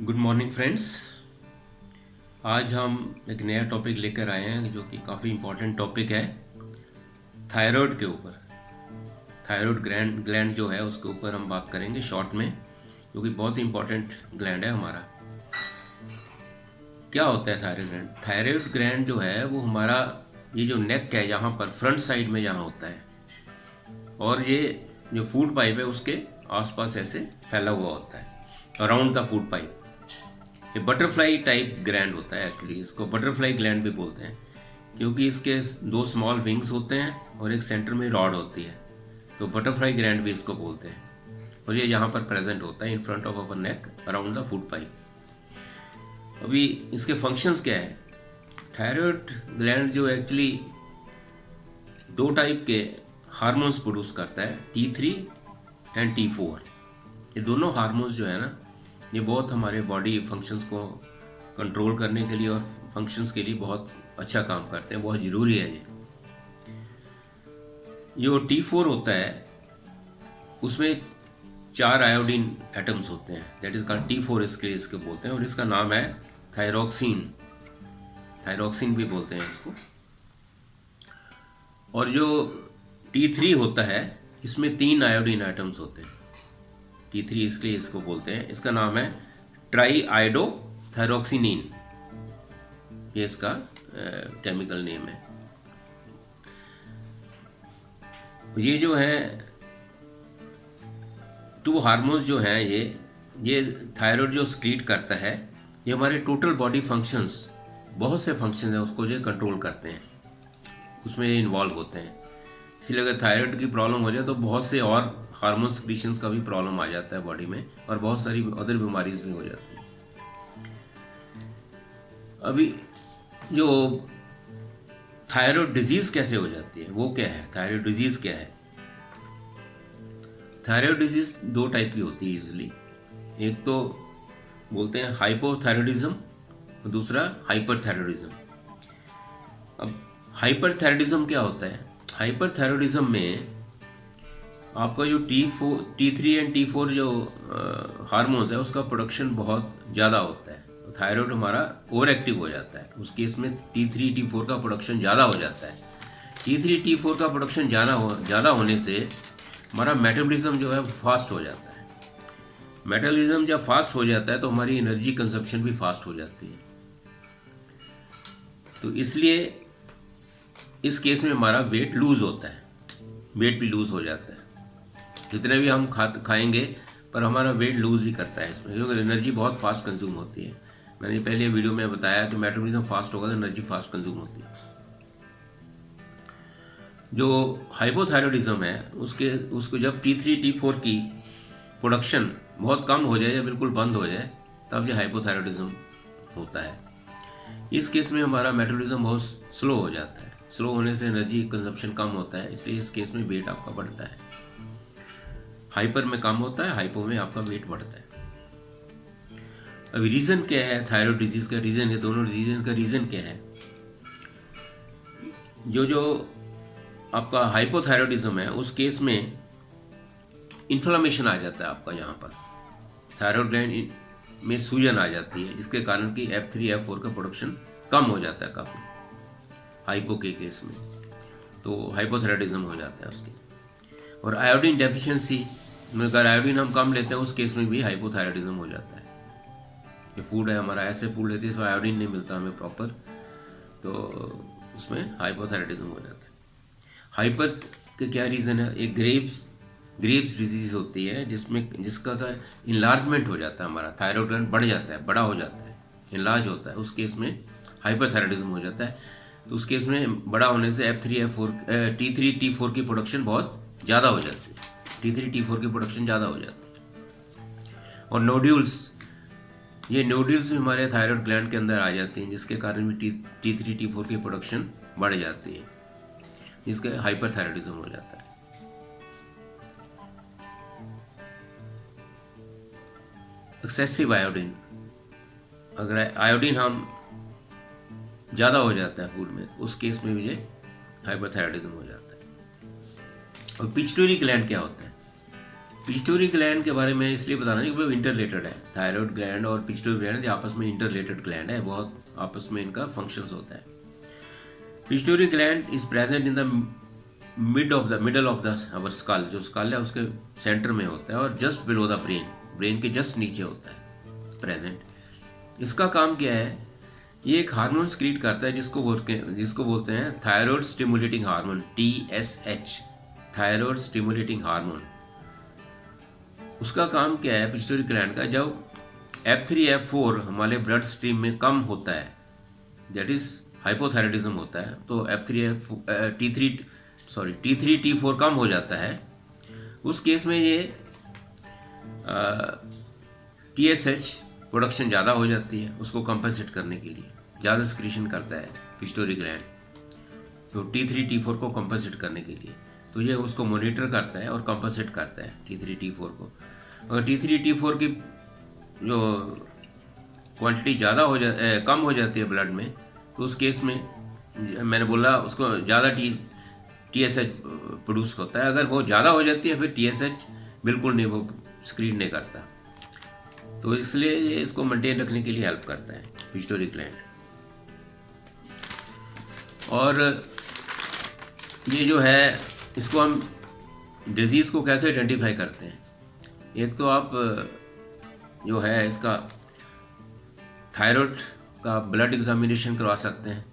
Good morning friends. आज हम एक नया टॉपिक लेकर आए हैं जो कि काफ़ी इम्पोर्टेंट टॉपिक है थायराइड के ऊपर। थायराइड ग्लैंड जो है उसके ऊपर हम बात करेंगे शॉर्ट में, जो कि बहुत ही इम्पोर्टेंट ग्लैंड है हमारा। क्या होता है थायराइड ग्लैंड? थायराइड ग्लैंड जो है वो हमारा ये जो नेक है यहाँ पर फ्रंट साइड में यहाँ होता है, और ये जो फूड पाइप है उसके आसपास ऐसे फैला हुआ होता है अराउंड द फूड पाइप। ये बटरफ्लाई टाइप ग्लैंड होता है, एक्चुअली इसको बटरफ्लाई ग्लैंड भी बोलते हैं क्योंकि इसके दो स्मॉल विंग्स होते हैं और एक सेंटर में रॉड होती है, तो बटरफ्लाई ग्लैंड भी इसको बोलते हैं। और ये यहाँ पर प्रेजेंट होता है in front of our neck around the food pipe. अभी इसके फंक्शंस क्या है? थायराइड ग्लैंड जो एक्चुअली दो टाइप के हार्मोन्स प्रोड्यूस करता है, T3 एंड T4। ये दोनों हार्मोन्स जो है ना, ये बहुत हमारे बॉडी फंक्शंस को कंट्रोल करने के लिए और फंक्शंस के लिए बहुत अच्छा काम करते हैं, बहुत ज़रूरी है ये। जो T4 होता है उसमें 4 आयोडीन एटम्स होते हैं, दैट इज कॉल्ड T4 इसके बोलते हैं, और इसका नाम है थायरोक्सिन। थायरोक्सिन भी बोलते हैं इसको। और जो T3 होता है इसमें 3 आयोडीन एटम्स होते हैं, T3 इसलिए इसको बोलते हैं, इसका नाम है ट्राई आयोडो थायरोक्सिनिन, ये इसका केमिकल नेम है। ये जो है 2 हार्मोन्स जो हैं, ये थायराइड जो स्क्रीट करता है, ये हमारे टोटल बॉडी फंक्शंस, बहुत से फंक्शंस हैं उसको जो कंट्रोल करते हैं, उसमें ये इन्वॉल्व होते हैं। इसलिए अगर थायराइड की प्रॉब्लम हो जाए तो बहुत से और हार्मोन सिक्रीशंस का भी प्रॉब्लम आ जाता है बॉडी में, और बहुत सारी अदर बीमारीज भी हो जाती हैं। अभी जो थायराइड डिजीज कैसे हो जाती है, वो क्या है? थायराइड डिजीज क्या है? थायराइड डिजीज 2 टाइप की होती है यूजली। एक तो बोलते हैं हाइपोथायराइडिज्म और दूसरा हाइपरथायराइडिज्म। अब हाइपरथायराइडिज्म क्या होता है? हाइपरथायराइडिज्म में आपका जो T3 एंड T4 जो हार्मोन्स है उसका प्रोडक्शन बहुत ज़्यादा होता है, तो थायराइड हमारा ओवर एक्टिव हो जाता है। उस केस में T3 T4 का प्रोडक्शन ज़्यादा हो जाता है। T3 T4 का प्रोडक्शन ज़्यादा होने से हमारा मेटाबॉलिज्म जो है फास्ट हो जाता है। मेटाबॉलिज्म जब फास्ट हो जाता है तो हमारी एनर्जी कंजप्शन भी फास्ट हो जाती है। तो इसलिए इस केस में हमारा वेट लूज होता है, वेट भी लूज हो जाता है। जितने भी हम खाएंगे पर हमारा वेट लूज ही करता है इसमें, क्योंकि एनर्जी बहुत फास्ट कंज्यूम होती है। मैंने पहले वीडियो में बताया कि मेटाबॉलिज्म फास्ट होगा तो एनर्जी फास्ट कंज्यूम होती है। जो हाइपोथायराइडिज्म है उसको जब T3 T4 की प्रोडक्शन बहुत कम हो जाए या बिल्कुल बंद हो जाए तब ये हाइपोथायराइडिज्म होता है। इस केस में हमारा मेटाबॉलिज्म बहुत स्लो हो जाता है। स्लो होने से एनर्जी कंजप्शन कम होता है, इसलिए इस केस में वेट आपका बढ़ता है। हाइपर में कम होता है, हाइपो में आपका वेट बढ़ता है। अभी रीज़न क्या है थायराइड डिजीज का? रीज़न है, दोनों डिजीज का रीज़न क्या है? जो आपका हाइपोथायराइडिज्म है उस केस में इन्फ्लामेशन आ जाता है आपका, यहाँ पर थायराइड ग्लैंड में सूजन आ जाती है, जिसके कारण कि F3 F4 का प्रोडक्शन कम हो जाता है काफ़ी हाइपो के केस में, तो हाइपोथायराइडिज्म हो जाता है उसके। और आयोडीन डेफिशिएंसी में अगर आयोडीन हम कम लेते हैं उस केस में भी हाइपोथायराइडिज्म हो जाता है। ये फूड है हमारा, ऐसे फूड लेते हैं इसमें आयोडीन नहीं मिलता हमें प्रॉपर, तो उसमें हाइपोथायराइडिज्म हो जाता है। हाइपर के क्या रीज़न है? एक ग्रेव्स डिजीज होती है जिसका इनलार्जमेंट हो जाता है, हमारा थायराइड ग्लैंड बढ़ जाता है, बड़ा हो जाता है, इनलार्ज होता है, उस केस में हाइपरथायराइडिज्म हो जाता है। तो उस केस में बड़ा होने से T3 T4 की प्रोडक्शन बहुत ज़्यादा हो जाती है, T3 T4 की प्रोडक्शन ज़्यादा हो जाती है। और नोड्यूल्स, ये नोड्यूल्स भी हमारे थायराइड ग्लैंड के अंदर आ जाती हैं, जिसके कारण भी T3 T4 की प्रोडक्शन बढ़ जाती है, जिसका हाइपरथायराइडिज्म हो जाता है। एक्सेसिव आयोडीन, अगर आयोडीन हम ज़्यादा हो जाता है फूड में तो उस केस में भी ये हाइपरथायराइडिज्म हो जाता है। और पिट्यूटरी ग्लैंड क्या होता है? पिट्यूटरी ग्लैंड के बारे में इसलिए बताना है कि वो इंटरलेटेड है। थायराइड ग्लैंड और पिट्यूटरी ग्लैंड आपस में इंटरलेटेड ग्लैंड है, बहुत आपस में इनका फंक्शंस होता है। Pituitary gland is present in the middle of the our skull, जो स्कल है उसके सेंटर में होता है और just below the brain, brain के जस्ट नीचे होता है प्रेजेंट। इसका काम क्या है, ये एक हार्मोन स्क्रीट करता है जिसको बोलते हैं thyroid stimulating hormone, TSH, thyroid stimulating hormone. उसका काम क्या है पिट्यूटरी ग्लैंड का, जब F3 F4 हमारे ब्लड स्ट्रीम में कम होता है, दैट इज हाइपोथायराइडिज्म होता है, तो T3 T4 कम हो जाता है, उस केस में ये TSH प्रोडक्शन ज़्यादा हो जाती है, उसको कंपनसेट करने के लिए ज़्यादा सिक्रीशन करता है पिट्यूटरी ग्लैंड, तो T3 T4 को कंपनसेट करने के लिए, तो ये उसको मॉनिटर करता है और कंपनसेट करता है T3 T4 को। अगर T3 T4 की जो क्वांटिटी कम हो जाती है ब्लड में, तो उस केस में मैंने बोला उसको ज़्यादा TSH प्रोड्यूस होता है। अगर वो ज़्यादा हो जाती है फिर TSH बिल्कुल नहीं, वो स्क्रीन नहीं करता, तो इसलिए ये इसको मेंटेन रखने के लिए हेल्प करता है पिट्यूटरी ग्लैंड। और ये जो है, इसको हम डिजीज़ को कैसे आइडेंटिफाई करते हैं, एक तो आप जो है इसका थायराइड का ब्लड एग्जामिनेशन करवा सकते हैं,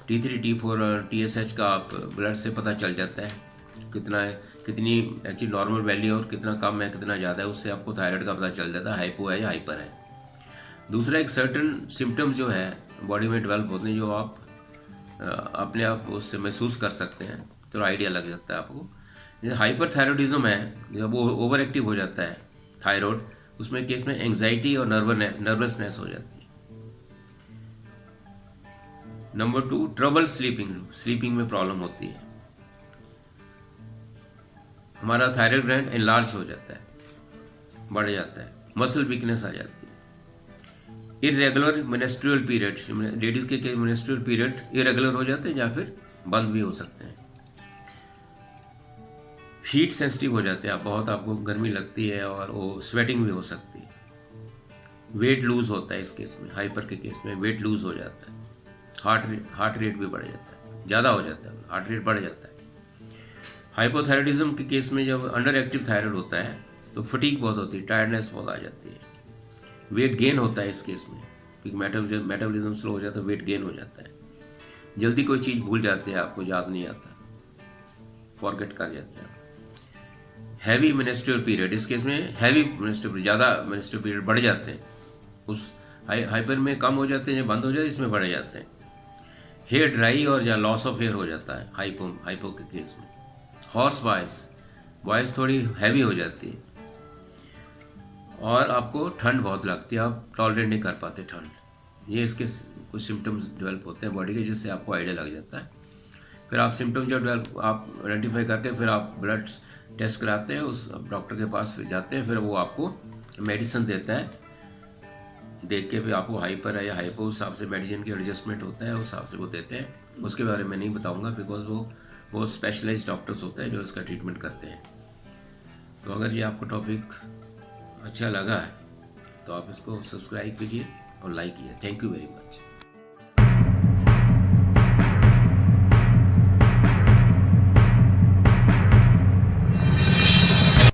T3 T4 और TSH का आप ब्लड से पता चल जाता है कितनी एक्चुअली नॉर्मल वैल्यू और कितना कम है कितना ज़्यादा है, उससे आपको थायराइड का पता चल जाता है हाइपो है या हाइपर है। दूसरा, एक सर्टन सिम्टम्स जो है बॉडी में डेवलप होते हैं जो आप अपने आप उससे महसूस कर सकते हैं, तो आइडिया लग सकता है आपको। जैसे हाइपर थायराइडिज्म है, जब वो ओवर एक्टिव हो जाता है थायराइड, उसमें केस में एंग्जाइटी और नर्वसनेस हो जाती है। नंबर 2, ट्रबल स्लीपिंग में प्रॉब्लम होती है, हमारा थायराइड ग्लैंड एनलार्ज हो जाता है, बढ़ जाता है, मसल वीकनेस आ जाती है। इरेगुलर मेंस्ट्रुअल पीरियड, लेडीज़ के मेंस्ट्रुअल पीरियड इरेगुलर हो जाते हैं या फिर बंद भी हो सकते हैं। हीट सेंसिटिव हो जाते हैं आप, बहुत आपको गर्मी लगती है और वो स्वेटिंग भी हो सकती है। वेट लूज होता है इस केस में, हाइपर के केस में वेट लूज हो जाता है, हार्ट रेट भी बढ़ जाता है, ज़्यादा हो जाता है, हार्ट रेट बढ़ जाता है। हाइपोथायराइडिज्म के केस में जब अंडर एक्टिव थायराइड होता है तो फटीग बहुत होती है, टायर्डनेस बहुत आ जाती है, वेट गेन होता है इस केस में, क्योंकि मेटाबॉलिज्म स्लो हो जाता है, वेट गेन हो जाता है, जल्दी कोई चीज़ भूल जाते हैं, आपको याद नहीं आता, फॉरगेट कर जाते हैं। हैवी मेंस्ट्रुअल पीरियड, इस केस में हैवी मेंस्ट्रुअल ज़्यादा मेंस्ट्रुअल पीरियड बढ़ जाते हैं, उस हाइपर में कम हो जाते हैं, जब बंद हो जाते हैं इसमें बढ़ जाते हैं। हेयर ड्राई और या लॉस ऑफ हेयर हो जाता है हाइपो के केस में। हॉर्स वॉइस थोड़ी हैवी हो जाती है और आपको ठंड बहुत लगती है, आप टॉलरेट नहीं कर पाते ठंड। ये इसके कुछ सिम्टम्स डेवलप होते हैं बॉडी के, जिससे आपको आइडिया लग जाता है। फिर आप सिम्टम्स जब आप आइडेंटिफाई करते हैं, फिर आप ब्लड टेस्ट कराते हैं, उस डॉक्टर के पास फिर जाते हैं, फिर वो आपको मेडिसिन देता है, देख के फिर आपको हाइपर है या हाइपो, उस हिसाब से मेडिसिन की एडजस्टमेंट होता है, उस हिसाब से वो देते हैं। उसके बारे में नहीं बताऊंगा बिकॉज वो स्पेशलाइज्ड डॉक्टर्स होते हैं जो इसका ट्रीटमेंट करते हैं। तो अगर ये आपको टॉपिक अच्छा लगा है तो आप इसको सब्सक्राइब कीजिए और लाइक कीजिए। Thank you very much.